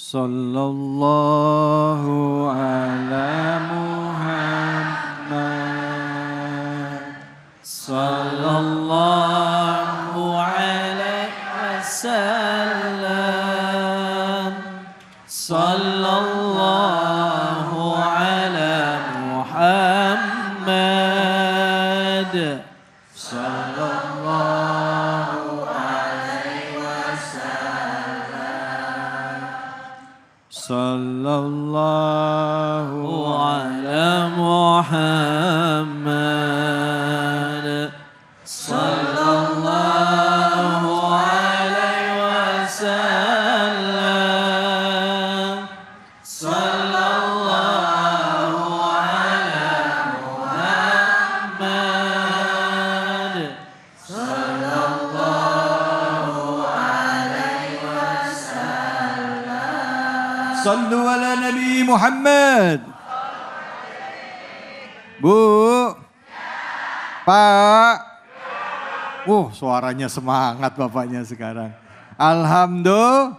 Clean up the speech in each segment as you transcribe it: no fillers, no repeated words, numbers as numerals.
Sallallahu ala Muhammad. Sallallahu alaihi wasallam. Sallallahu ala Muhammad. Sallallahu alaihi wasallam. Sallallahu ala Muhammad. Sallallahu alaihi wasallam. Sallallahu ala Muhammad. Sallallahu alaihi wasallam. Sallu ala Nabi Muhammad. Bu, Pak. Suaranya semangat bapaknya sekarang. Alhamdulillah.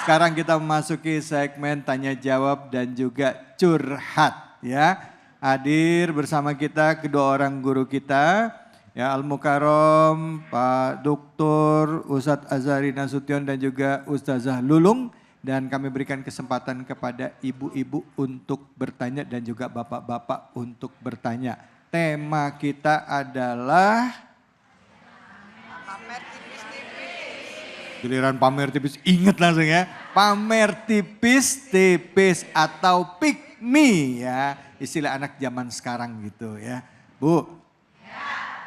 Sekarang kita memasuki segmen tanya jawab dan juga curhat ya. Hadir bersama kita kedua orang guru kita. Ya, Al-Mukarram, Pak Dr. Ustadz Azhari Nasution dan juga Ustazah Lulung. Dan kami berikan kesempatan kepada ibu-ibu untuk bertanya dan juga bapak-bapak untuk bertanya. Tema kita adalah pamer tipis-tipis. Giliran pamer tipis, ingat langsung ya. Pamer tipis-tipis atau pick me ya. Istilah anak zaman sekarang gitu ya. Bu,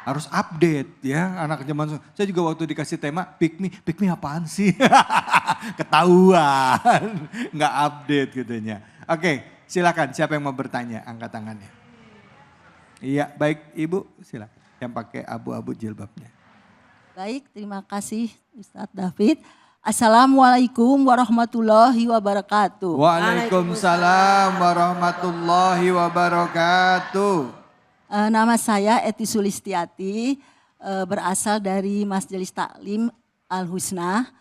harus update ya anak zaman. Saya juga waktu dikasih tema pick me apaan sih? Ketahuan, nggak update gitunya. Oke, silakan siapa yang mau bertanya, angkat tangannya. Iya, baik Ibu, silakan. Yang pakai abu-abu jilbabnya. Baik, terima kasih Ustadz David. Assalamualaikum warahmatullahi wabarakatuh. Waalaikumsalam warahmatullahi wabarakatuh. Nama saya Eti Sulistiati, berasal dari Majelis Taklim Al-Husna.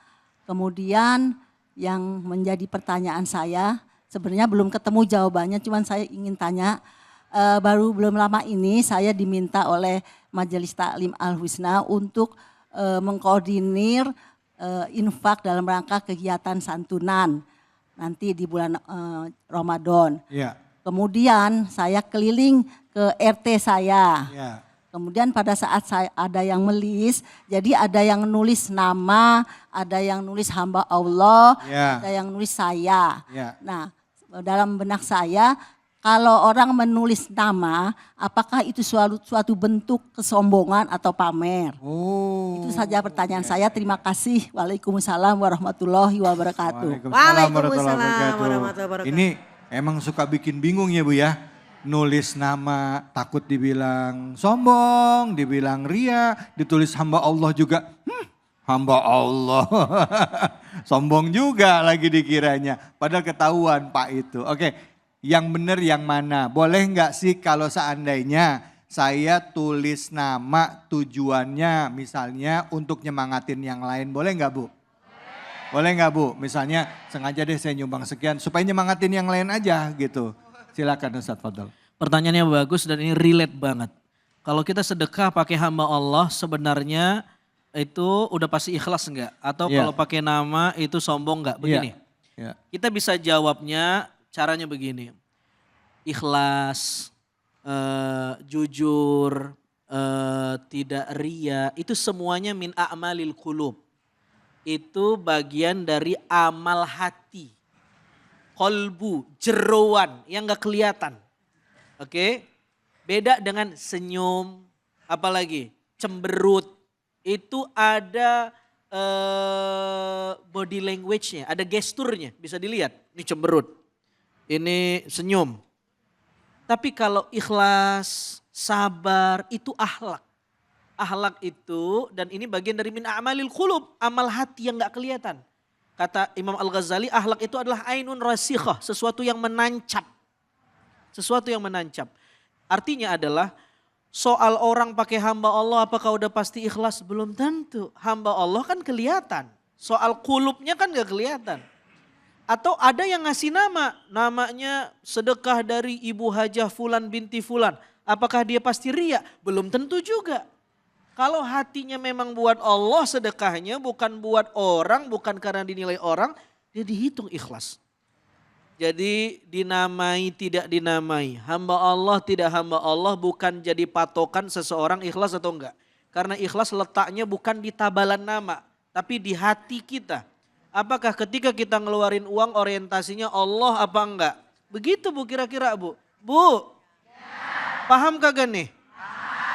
Kemudian yang menjadi pertanyaan saya, sebenarnya belum ketemu jawabannya, cuman saya ingin tanya, belum lama ini saya diminta oleh Majelis Taklim Al-Husna untuk mengkoordinir infak dalam rangka kegiatan santunan nanti di bulan Ramadan. Ya. Kemudian saya keliling ke RT saya. Ya. Kemudian pada saat saya ada yang melis, jadi ada yang nulis nama, ada yang nulis hamba Allah, Ya. ada yang nulis saya. Ya. Nah, dalam benak saya, kalau orang menulis nama, apakah itu suatu bentuk kesombongan atau pamer? Itu saja pertanyaan saya. Terima kasih. Waalaikumsalam warahmatullahi wabarakatuh. Waalaikumsalam warahmatullahi wabarakatuh. Ini emang suka bikin bingung ya Bu ya. Nulis nama takut dibilang sombong, dibilang ria, ditulis hamba Allah juga. Hamba Allah. Sombong juga lagi dikiranya. Padahal ketahuan Pak itu. Oke, yang benar yang mana? Boleh nggak sih kalau seandainya saya tulis nama tujuannya misalnya untuk nyemangatin yang lain. Boleh nggak Bu? Boleh nggak Bu? Misalnya sengaja deh saya nyumbang sekian supaya nyemangatin yang lain aja gitu. Silakan Ustadz Fadl. Pertanyaannya bagus dan ini relate banget. Kalau kita sedekah pakai hamba Allah sebenarnya itu udah pasti ikhlas enggak? Atau kalau pakai nama itu sombong enggak? Begini. Kita bisa jawabnya caranya begini. Ikhlas, jujur, tidak ria, itu semuanya min a'malil qulub. Itu bagian dari amal hati. Kolbu, jeroan yang gak kelihatan. Oke, beda dengan senyum, apalagi cemberut. Itu ada body language-nya, ada gesturnya, bisa dilihat. Ini cemberut, ini senyum. Tapi kalau ikhlas, sabar, itu akhlak. Akhlak itu, dan ini bagian dari min a'malil qulub, amal hati yang gak kelihatan. Kata Imam Al-Ghazali, akhlak itu adalah ainun rasikhah, sesuatu yang menancap. Sesuatu yang menancap. Artinya adalah soal orang pakai hamba Allah apakah udah pasti ikhlas? Belum tentu. Hamba Allah kan kelihatan. Soal kulubnya kan gak kelihatan. Atau ada yang ngasih nama, namanya sedekah dari Ibu Hajah Fulan binti Fulan. Apakah dia pasti riya? Belum tentu juga. Kalau hatinya memang buat Allah sedekahnya, bukan buat orang, bukan karena dinilai orang, dia dihitung ikhlas. Jadi dinamai tidak dinamai, hamba Allah tidak hamba Allah bukan jadi patokan seseorang ikhlas atau enggak. Karena ikhlas letaknya bukan di tabalan nama, tapi di hati kita. Apakah ketika kita ngeluarin uang orientasinya Allah apa enggak? Begitu Bu kira-kira Bu. Bu, paham kagak nih?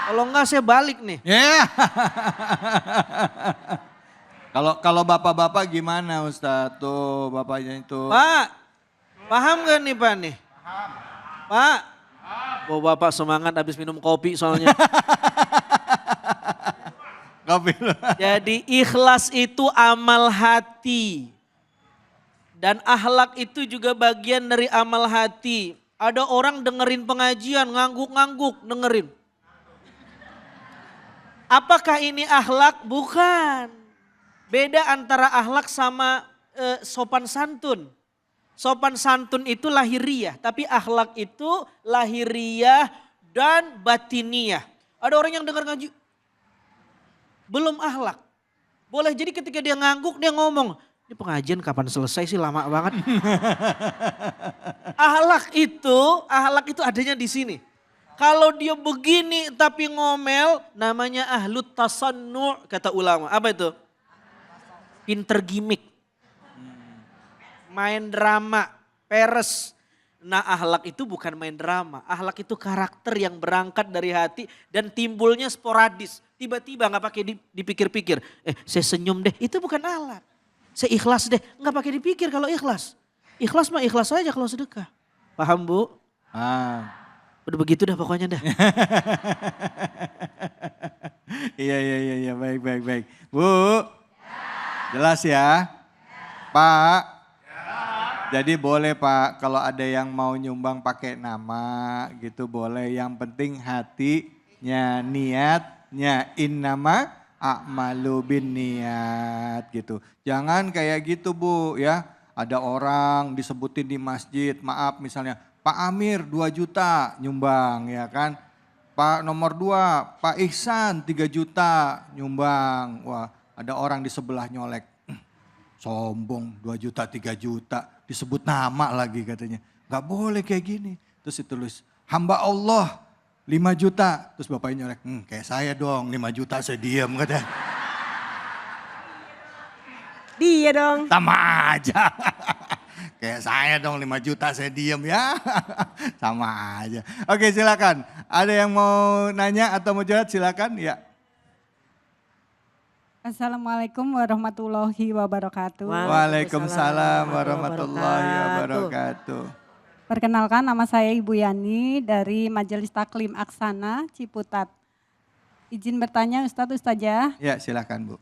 Kalau enggak saya balik nih. Ya. Kalau bapak-bapak gimana Ustadz? Tuh bapaknya itu. Pak, paham gak nih Pak nih? Pak, oh Bapak semangat habis minum kopi soalnya. Kopi lu. Jadi ikhlas itu amal hati. Dan akhlak itu juga bagian dari amal hati. Ada orang dengerin pengajian, ngangguk-ngangguk dengerin. Apakah ini akhlak? Bukan. Beda antara akhlak sama sopan santun. Sopan santun itu lahiriah, tapi akhlak itu lahiriah dan batiniah. Ada orang yang dengar ngaji, belum akhlak. Boleh jadi ketika dia ngangguk dia ngomong, ini pengajian kapan selesai sih lama banget. Akhlak itu adanya di sini. Kalau dia begini tapi ngomel namanya ahlut tasannu' kata ulama. Apa itu? Pinter gimmick. Main drama, peres. Nah akhlak itu bukan main drama. Akhlak itu karakter yang berangkat dari hati dan timbulnya sporadis. Tiba-tiba gak pakai dipikir-pikir. Saya senyum deh, itu bukan akhlak. Saya ikhlas deh, gak pakai dipikir kalau ikhlas. Ikhlas mah ikhlas aja kalau sedekah. Paham Bu? Udah begitu dah pokoknya dah. Iya, baik. Bu, jelas ya? Pak, jadi boleh Pak kalau ada yang mau nyumbang pakai nama gitu boleh. Yang penting hatinya, niatnya, innama a'malu bin niat gitu. Jangan kayak gitu Bu ya. Ada orang disebutin di masjid, maaf misalnya Pak Amir 2 juta nyumbang ya kan. Pak nomor 2, Pak Ihsan 3 juta nyumbang. Wah ada orang di sebelah nyolek. Sombong 2 juta 3 juta disebut nama lagi katanya. Gak boleh kayak gini. Terus ditulis hamba Allah 5 juta. Terus bapaknya nyolek, kayak saya dong 5 juta saya diam katanya. Dia dong. Sama aja. Kayak saya dong 5 juta saya diem ya. Sama aja. Oke silakan. Ada yang mau nanya atau mau curhat silakan ya. Assalamualaikum warahmatullahi wabarakatuh. Waalaikumsalam warahmatullahi wabarakatuh. Perkenalkan nama saya Ibu Yani dari Majelis Taklim Aksana Ciputat. Izin bertanya Ustadz Ustazah. Ya silakan Bu.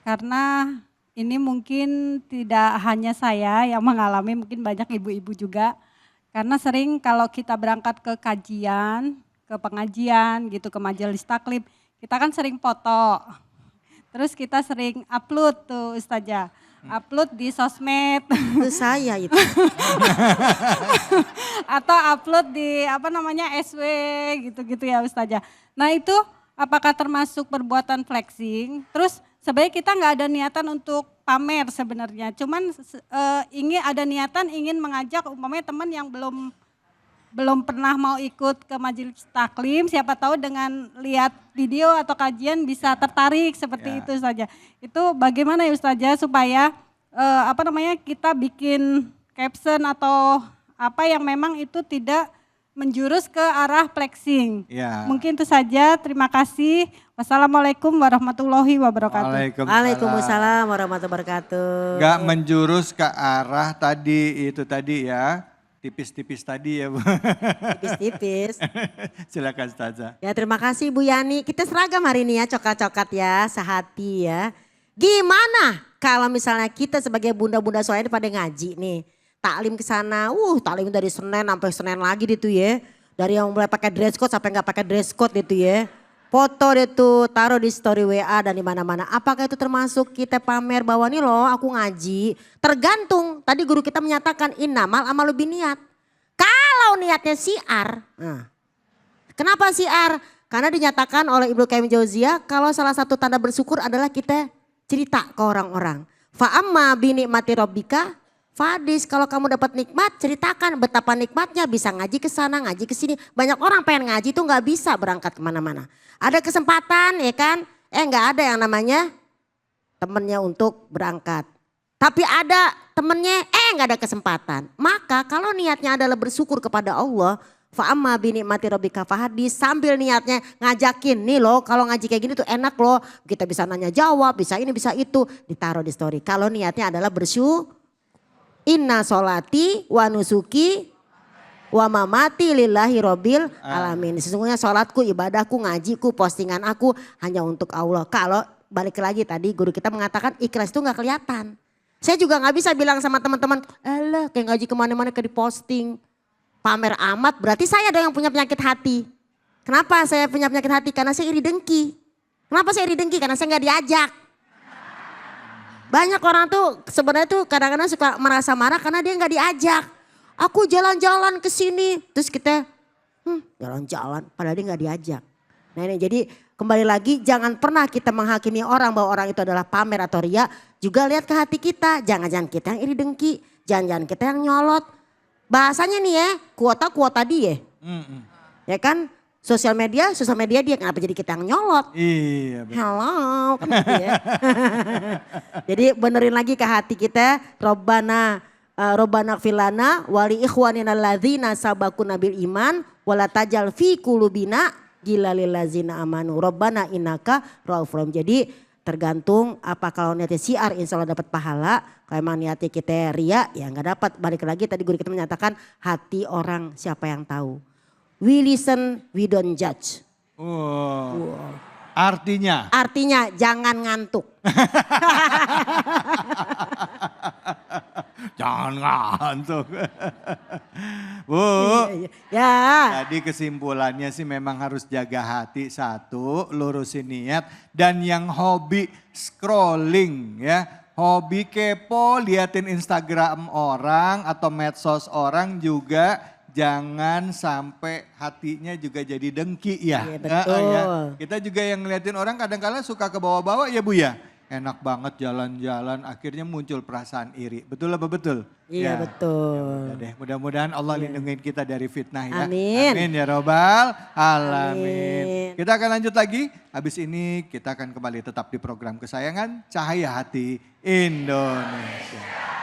Karena ini mungkin tidak hanya saya yang mengalami, mungkin banyak ibu-ibu juga. Karena sering kalau kita berangkat ke kajian, ke pengajian gitu, ke majelis taklim, kita kan sering foto. Terus kita sering upload tuh Ustazah. Upload di sosmed. Itu saya itu. Atau upload di SW gitu-gitu ya Ustazah. Nah itu apakah termasuk perbuatan flexing? Terus sebenarnya kita nggak ada niatan untuk pamer sebenarnya, cuman ingin ada niatan ingin mengajak umpamanya teman yang belum pernah mau ikut ke majelis taklim, siapa tahu dengan lihat video atau kajian bisa tertarik seperti itu saja. Itu bagaimana ya Ustazah supaya kita bikin caption atau apa yang memang itu tidak menjurus ke arah flexing. Ya. Mungkin itu saja, terima kasih. Wassalamualaikum warahmatullahi wabarakatuh. Waalaikumsalam warahmatullahi wabarakatuh. Enggak menjurus ke arah tadi itu tadi ya. Tipis-tipis tadi ya Bu. Tipis-tipis. Silakan Ustazah. Ya terima kasih Bu Yani. Kita seragam hari ini ya, coklat-coklat ya, sehati ya. Gimana kalau misalnya kita sebagai bunda-bunda soalnya pada ngaji nih. Taklim ke sana, taklim dari Senin sampai Senin lagi gitu ya. Dari yang mulai pakai dress code sampai nggak pakai dress code gitu ya. foto deh tuh taruh di story WA dan di mana-mana. Apakah itu termasuk kita pamer bahwa nih loh aku ngaji? Tergantung. Tadi guru kita menyatakan innamal amalu biniat. Kalau niatnya siar. Nah, kenapa siar? Karena dinyatakan oleh Ibnu Qayyim Jauziyah kalau salah satu tanda bersyukur adalah kita cerita ke orang-orang. Fa'amma binikmati rabbika fadis, kalau kamu dapat nikmat ceritakan betapa nikmatnya bisa ngaji ke sana, ngaji ke sini. Banyak orang pengen ngaji tuh nggak bisa berangkat kemana-mana. Ada kesempatan ya kan, nggak ada yang namanya temennya untuk berangkat. Tapi ada temennya, nggak ada kesempatan. Maka kalau niatnya adalah bersyukur kepada Allah, fa'amma binikmati rabbika fahadis, sambil niatnya ngajakin nih loh kalau ngaji kayak gini tuh enak loh. Kita bisa nanya jawab, bisa ini bisa itu, ditaruh di story. Kalau niatnya adalah bersyukur. Inna sholati wa nusuki wa mamati lillahi robbil alamin. Sesungguhnya sholatku, ibadahku, ngajiku, postingan aku hanya untuk Allah. Kalau balik lagi tadi guru kita mengatakan ikhlas itu gak kelihatan. Saya juga gak bisa bilang sama teman-teman, alah kayak ngaji kemana-mana kayak diposting. Pamer amat, berarti saya ada yang punya penyakit hati. Kenapa saya punya penyakit hati? Karena saya iri dengki. Kenapa saya iri dengki? Karena saya gak diajak. Banyak orang tuh sebenarnya tuh kadang-kadang suka merasa marah karena dia nggak diajak. Aku jalan-jalan ke sini, terus kita jalan-jalan padahal dia nggak diajak. Nah ini jadi kembali lagi jangan pernah kita menghakimi orang bahwa orang itu adalah pamer atau ria. Juga lihat ke hati kita, jangan-jangan kita yang iri dengki, jangan-jangan kita yang nyolot. Bahasanya nih ya, kuota dia. Ya kan? Sosial media dia, kenapa jadi kita yang nyolot? Iya betul. Halo, kan gitu ya. Jadi benerin lagi ke hati kita, Robbana filana wali ikhwanina alladzina sabaquna bil iman wala tajal fi qulubina gilalil ladzina amanu. Robbana innaka raufur rahim. Jadi tergantung apa kalau niatnya siar insya Allah dapat pahala. Kalau emang niatnya kita ria ya nggak dapat. Balik lagi tadi guru kita menyatakan hati orang siapa yang tahu. We listen, we don't judge. Wow. Artinya? Artinya jangan ngantuk. Jangan ngantuk. Bu, Ya. jadi kesimpulannya sih memang harus jaga hati satu, lurusin niat. Dan yang hobi scrolling ya, hobi kepo, liatin Instagram orang atau medsos orang juga jangan sampai hatinya juga jadi dengki ya. Iya, betul. Ya. Kita juga yang ngeliatin orang kadang-kala suka ke bawah-bawah ya Bu ya. Enak banget jalan-jalan akhirnya muncul perasaan iri. Betul apa betul? Iya Ya. betul. Ya udah deh, mudah-mudahan Allah lindungin kita dari fitnah ya. Amin. Amin ya robbal alamin. Amin. Kita akan lanjut lagi. Habis ini kita akan kembali tetap di program kesayangan Cahaya Hati Indonesia.